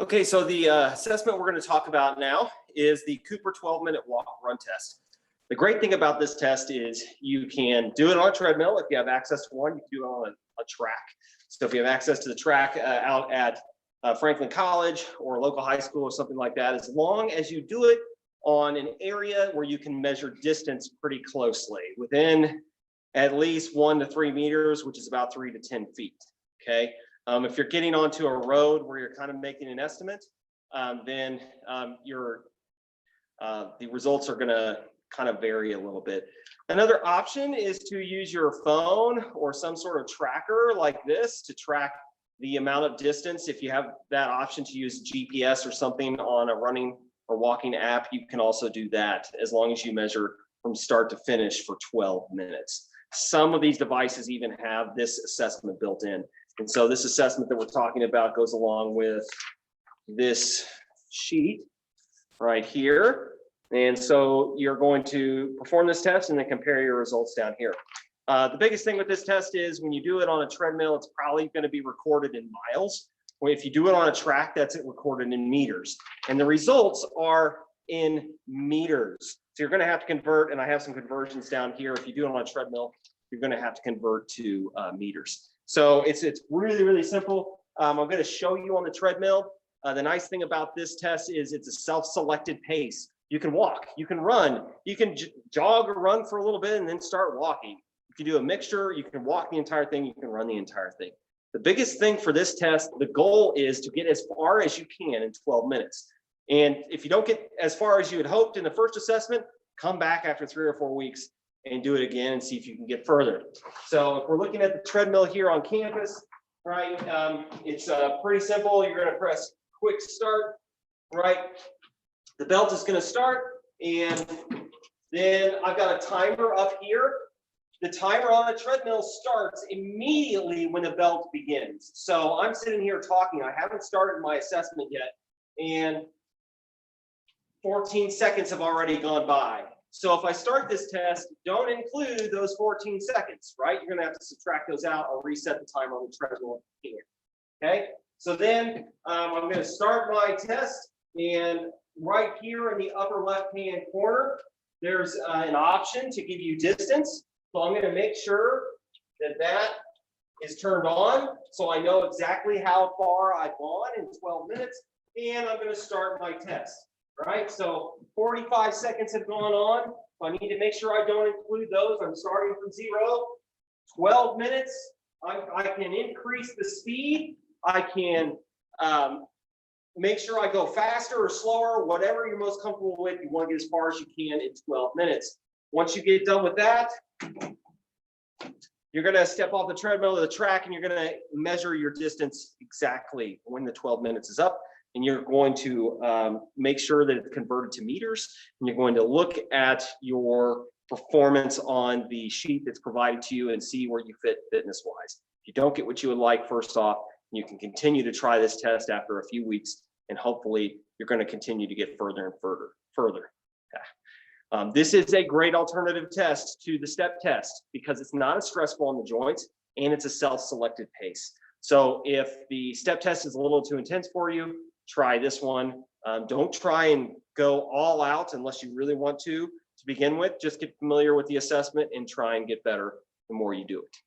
Okay, so the assessment we're going to talk about now is the Cooper 12-minute walk run test. The great thing about this test is you can do it on a treadmill. If you have access to one, you can do it on a track. So if you have access to the track out at Franklin College or local high school or something like that, as long as you do it on an area where you can measure distance pretty closely, within at least 1 to 3 meters, which is about 3 to 10 feet, okay? If you're getting onto a road where you're kind of making an estimate, then the results are going to kind of vary a little bit. Another option is to use your phone or some sort of tracker like this to track the amount of distance. If you have that option to use GPS or something on a running or walking app, you can also do that as long as you measure from start to finish for 12 minutes. Some of these devices even have this assessment built in. And so this assessment that we're talking about goes along with this sheet right here. And so you're going to perform this test and then compare your results down here. The biggest thing with this test is when you do it on a treadmill, it's probably going to be recorded in miles. Or if you do it on a track, that's recorded in meters. And the results are in meters. So you're going to have to convert, and I have some conversions down here. If you do it on a treadmill, you're going to have to convert to meters. So it's really, really simple. I'm going to show you on the treadmill. The nice thing about this test is it's a self-selected pace. You can walk, you can run, you can jog or run for a little bit and then start walking. You can do a mixture, you can walk the entire thing, you can run the entire thing. The biggest thing for this test, the goal is to get as far as you can in 12 minutes. And if you don't get as far as you had hoped in the first assessment, come back after 3 or 4 weeks and do it again and see if you can get further. So if we're looking at the treadmill here on campus, right, it's pretty simple. You're going to press quick start, right? The belt is going to start, and then I've got a timer up here. The timer on a treadmill starts immediately when the belt begins. So I'm sitting here talking. I haven't started my assessment yet, and 14 seconds have already gone by. So if I start this test, don't include those 14 seconds, right? You're going to have to subtract those out or reset the timer on the treadmill here. Okay? So then I'm going to start my test, and right here in the upper left-hand corner, there's an option to give you distance. So I'm going to make sure that that is turned on so I know exactly how far I've gone in 12 minutes, and I'm going to start my test. Right, so 45 seconds have gone on. So I need to make sure I don't include those. I'm starting from 0. 12 minutes. I can increase the speed. I can make sure I go faster or slower, whatever you're most comfortable with. You want to get as far as you can in 12 minutes. Once you get done with that, you're going to step off the treadmill to the track and you're going to measure your distance exactly when the 12 minutes is up. And you're going to make sure that it's converted to meters, and you're going to look at your performance on the sheet that's provided to you and see where you fit fitness-wise. If you don't get what you would like, first off, you can continue to try this test after a few weeks, and hopefully you're going to continue to get further and further. Yeah. This is a great alternative test to the step test because it's not as stressful on the joints, and it's a self-selected pace. So if the step test is a little too intense for you, try this one. Don't try and go all out unless you really want to begin with. Just get familiar with the assessment and try and get better the more you do it.